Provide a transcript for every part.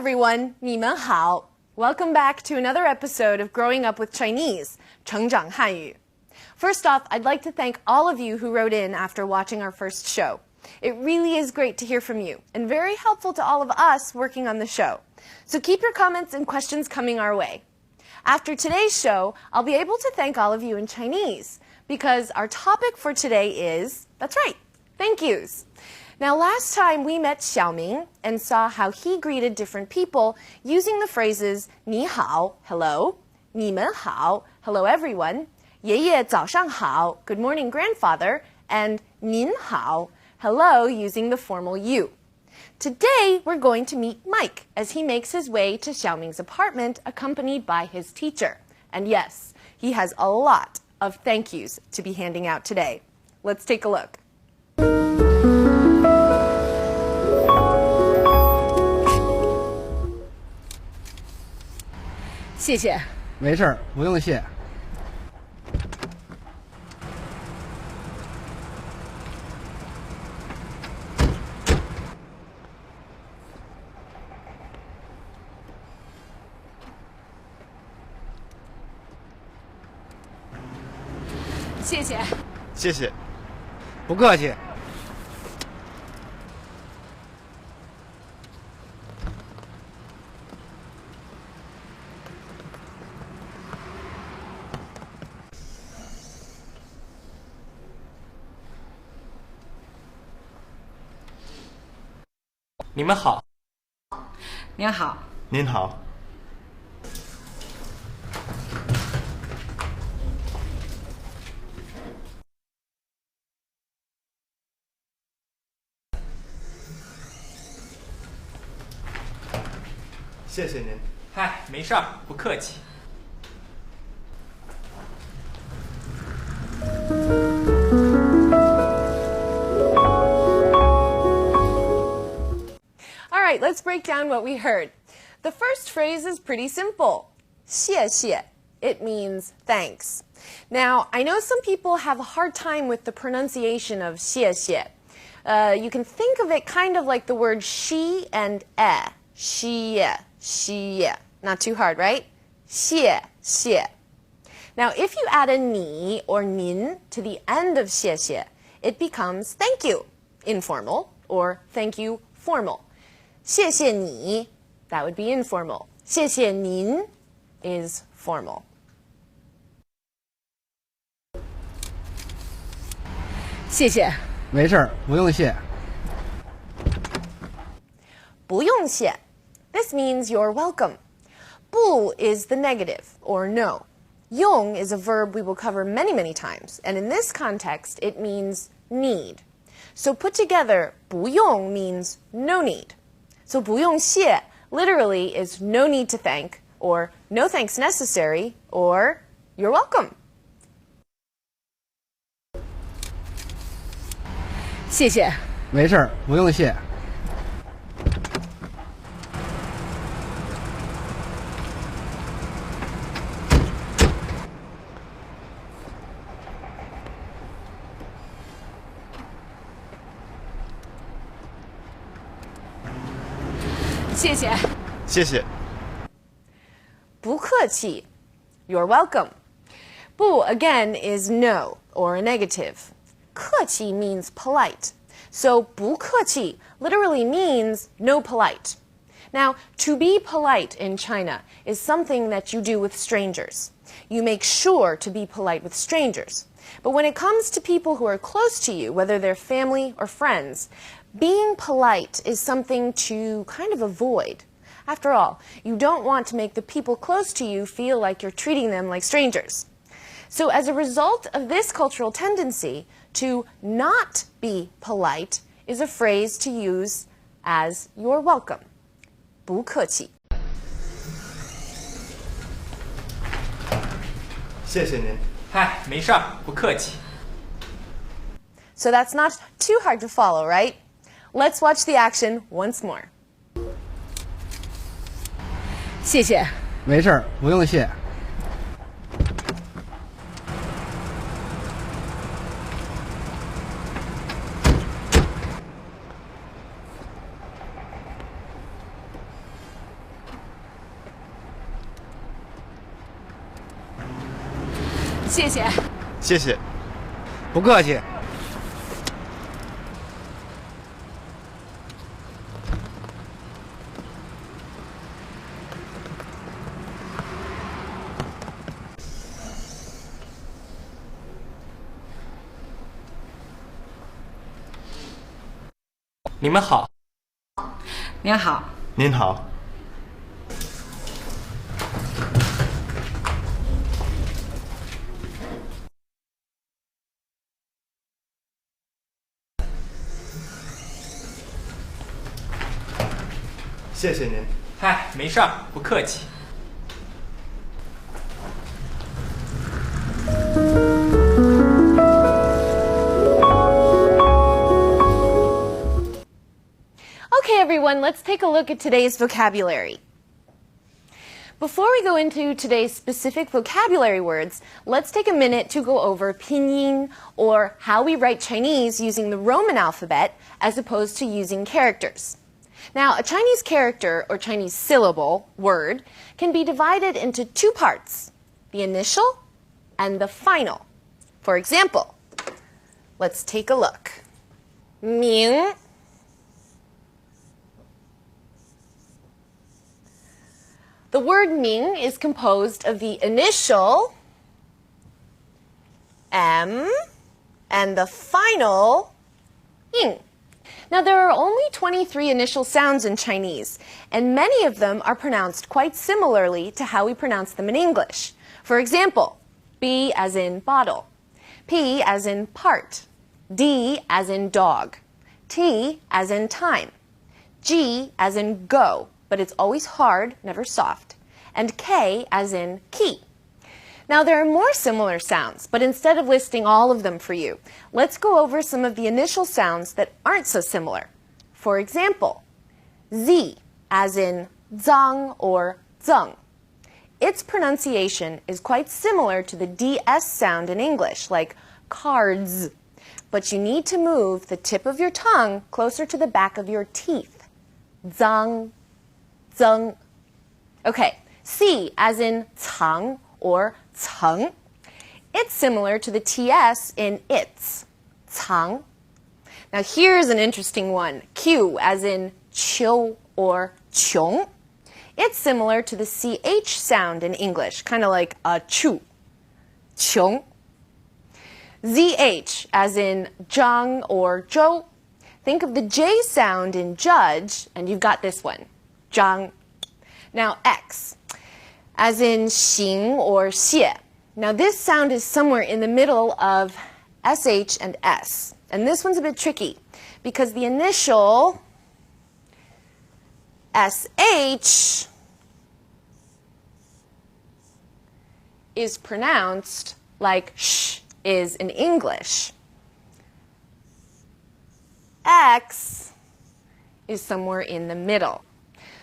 everyone, 你们好. Welcome back to another episode of Growing Up with Chinese, 成长汉语. First off, I'd like to thank all of you who wrote in after watching our first show. It really is great to hear from you, and very helpful to all of us working on the show. So keep your comments and questions coming our way. After today's show, I'll be able to thank all of you in Chinese, because our topic for today is, that's right, thank yous. Now, last time we met Xiaoming and saw how he greeted different people using the phrases 你好, hello, 你们好, hello everyone, 爷爷早上好, good morning grandfather, and 您好, hello, using the formal you. Today, we're going to meet Mike as he makes his way to Xiaoming's apartment accompanied by his teacher. And yes, he has a lot of thank yous to be handing out today. Let's take a look. 谢谢。没事儿，不用谢。谢谢。谢谢。不客气。你们好。您好。您好。谢谢您。嗨，没事儿，不客气。All right, let's break down what we heard. The first phrase is pretty simple. 谢谢. It means thanks. Now, I know some people have a hard time with the pronunciation of 谢谢. You can think of it kind of like the word she and 谢. Not too hard, right? 谢谢. Now, if you add a ni or nin to the end of 谢谢, it becomes thank you, informal, or thank you, formal. 谢谢你, that would be informal. 谢谢您 is formal. 谢谢。没事儿，不用谢。不用谢. This means you're welcome. 不 is the negative, or no. 用 is a verb we will cover many, many times, and in this context, it means need. So put together, 不用 means no need. So 不用谢 literally is no need to thank, or no thanks necessary, or you're welcome. 谢谢。没事儿，不用谢。谢谢。谢谢。不客气. You're welcome. 不 again is no, or a negative. 客气 means polite. So 不客气 literally means no polite. Now, to be polite in China is something that you do with strangers. You make sure to be polite with strangers. But when it comes to people who are close to you, whether they're family or friends, being polite is something to kind of avoid. After all, you don't want to make the people close to you feel like you're treating them like strangers. So as a result of this cultural tendency, to not be polite is a phrase to use as you're welcome. 不客气. 谢谢您。嗨，没事儿，不客气。So that's not too hard to follow, right? Let's watch the action once more. 谢谢。没事儿，不用谢。谢谢。谢谢。不客气。你们好，您好，您好。谢谢您。嗨，没事儿，不客气。Okay, everyone, let's take a look at today's vocabulary. Before we go into today's specific vocabulary words, let's take a minute to go over pinyin, or how we write Chinese using the Roman alphabet as opposed to using characters. Now, a Chinese character or Chinese syllable, word, can be divided into two parts, the initial and the final. For example, let's take a look. Ming. The word Ming is composed of the initial M and the final Ying. Now, there are only 23 initial sounds in Chinese, and many of them are pronounced quite similarly to how we pronounce them in English. For example, B as in bottle, P as in part, D as in dog, T as in time, G as in go, but it's always hard, never soft, and K as in key. Now, there are more similar sounds, but instead of listing all of them for you, let's go over some of the initial sounds that aren't so similar. For example, Z as in zang or zeng. Its pronunciation is quite similar to the DS sound in English, like cards, but you need to move the tip of your tongue closer to the back of your teeth. Zang, zeng. Okay, C as in cang or ceng. It's similar to the TS in its, cang. Now here's an interesting one, Q as in qiu or qiong. It's similar to the CH sound in English, kind of like a chu, qiong. ZH as in zhang or zhou. Think of the J sound in judge, and you've got this one, zhang. Now X as in xing or xie. Now this sound is somewhere in the middle of SH and S. And this one's a bit tricky because the initial SH is pronounced like sh is in English. X is somewhere in the middle.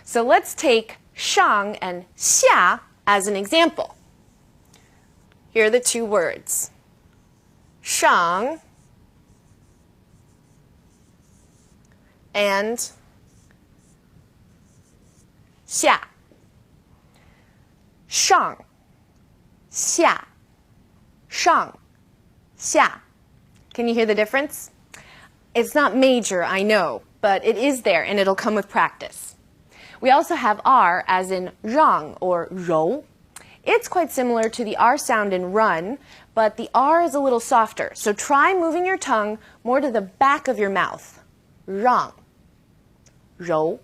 So let's take shang and xia as an example. Here are the two words. Shang and xia. Shang, xia, shang, xia. Can you hear the difference? It's not major, I know, but it is there and it'll come with practice. We also have R as in rang or rou. It's quite similar to the R sound in run, but the R is a little softer. So try moving your tongue more to the back of your mouth. Rang, rou.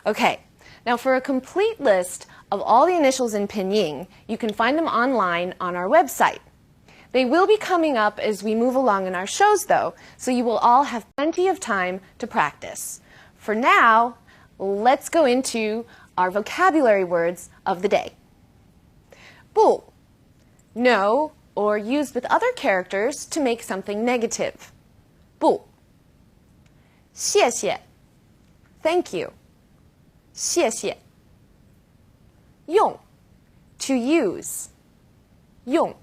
Okay, now for a complete list of all the initials in pinyin, you can find them online on our website. They will be coming up as we move along in our shows, though, so you will all have plenty of time to practice. For now, let's go into our vocabulary words of the day. 不, no, or used with other characters to make something negative. 不. 谢谢, thank you. 谢谢. 用, to use. 用.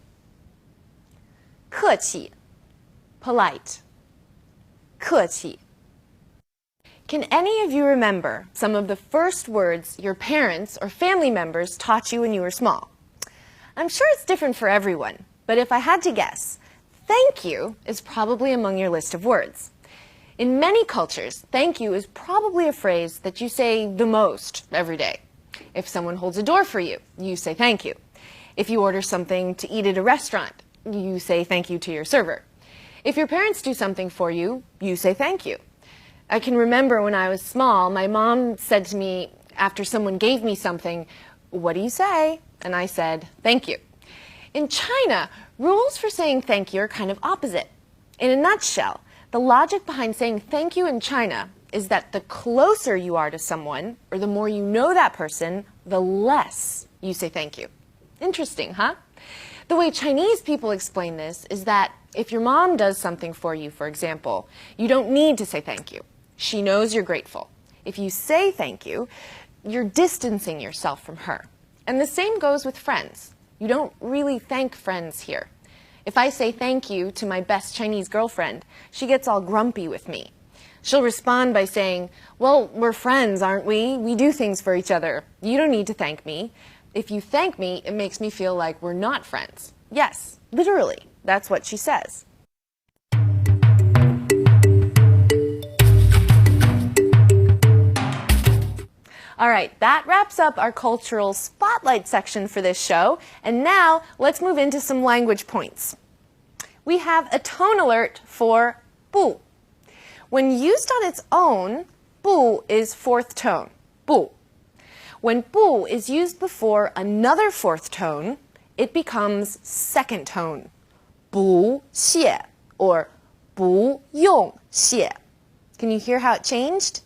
客气, polite. 客气. Can any of you remember some of the first words your parents or family members taught you when you were small? I'm sure it's different for everyone, But if I had to guess, thank you is probably among your list of words. In many cultures, thank you is probably a phrase that you say the most every day. If someone holds a door for you, you say thank you. If you order something to eat at a restaurant, you say thank you to your server. If your parents do something for you, you say thank you. I can remember when I was small, my mom said to me after someone gave me something, "What do you say?" And I said, "Thank you." In China, rules for saying thank you are kind of opposite. In a nutshell, the logic behind saying thank you in China is that the closer you are to someone, or the more you know that person, the less you say thank you. Interesting, huh? The way Chinese people explain this is that if your mom does something for you, for example, you don't need to say thank you. She knows you're grateful. If you say thank you, you're distancing yourself from her. And the same goes with friends. You don't really thank friends here. If I say thank you to my best Chinese girlfriend, she gets all grumpy with me. She'll respond by saying, "Well, we're friends, aren't we? We do things for each other. You don't need to thank me. If you thank me, it makes me feel like we're not friends." Yes, literally, that's what she says. All right, that wraps up our cultural spotlight section for this show. And now let's move into some language points. We have a tone alert for 不. When used on its own, 不 is fourth tone, 不. When 不 is used before another fourth tone, it becomes second tone, 不谢 or 不用谢. Can you hear how it changed?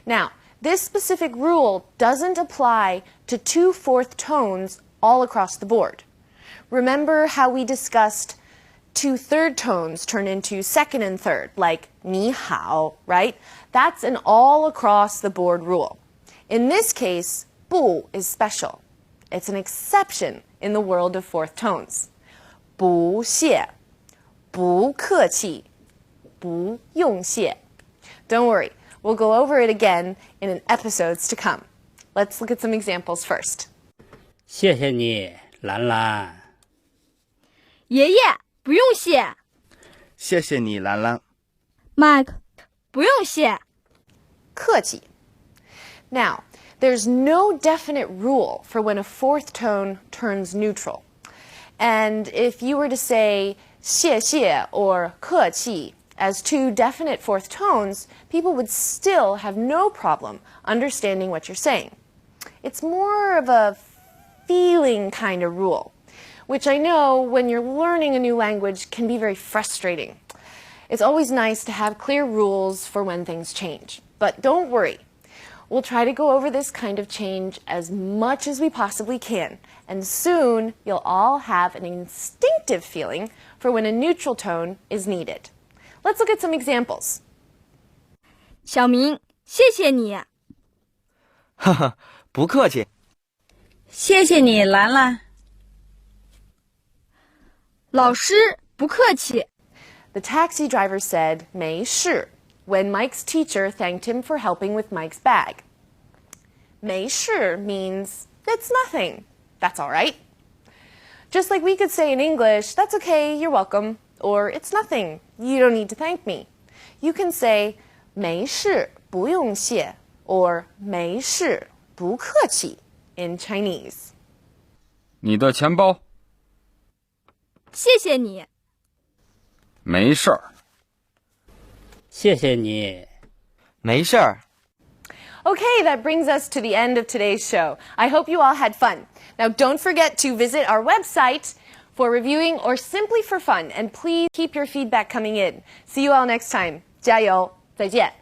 Now, this specific rule doesn't apply to two fourth tones all across the board. Remember how we discussed two third tones turn into second and third, like 你好, right? That's an all across the board rule. In this case, 不 is special. It's an exception in the world of fourth tones. 不谢, 不客气, 不用谢. Don't worry. We'll go over it again in episodes to come. Let's look at some examples first. 谢谢你，兰兰。爷爷，不用谢。谢谢你，兰兰。 Mike，不用谢。客气. Now, there's no definite rule for when a fourth tone turns neutral. And if you were to say 谢谢 or 客气 as two definite fourth tones, people would still have no problem understanding what you're saying. It's more of a feeling kind of rule, which I know when you're learning a new language can be very frustrating. It's always nice to have clear rules for when things change. But don't worry. We'll try to go over this kind of change as much as we possibly can, and soon you'll all have an instinctive feeling for when a neutral tone is needed. Let's look at some examples. 小明，谢谢你。哈哈，不客气。谢谢你，兰兰。老师，不客气。 The taxi driver said 没事 when Mike's teacher thanked him for helping with Mike's bag. 没事 means it's nothing. That's all right. Just like we could say in English, that's okay, you're welcome, or it's nothing, you don't need to thank me. You can say 没事不用谢 or 没事不客气 in Chinese. 你的钱包。谢谢你。没事儿。谢谢你。没事儿。 Okay, that brings us to the end of today's show. I hope you all had fun. Now, don't forget to visit our website for reviewing or simply for fun. And please keep your feedback coming in. See you all next time. 加油，再见。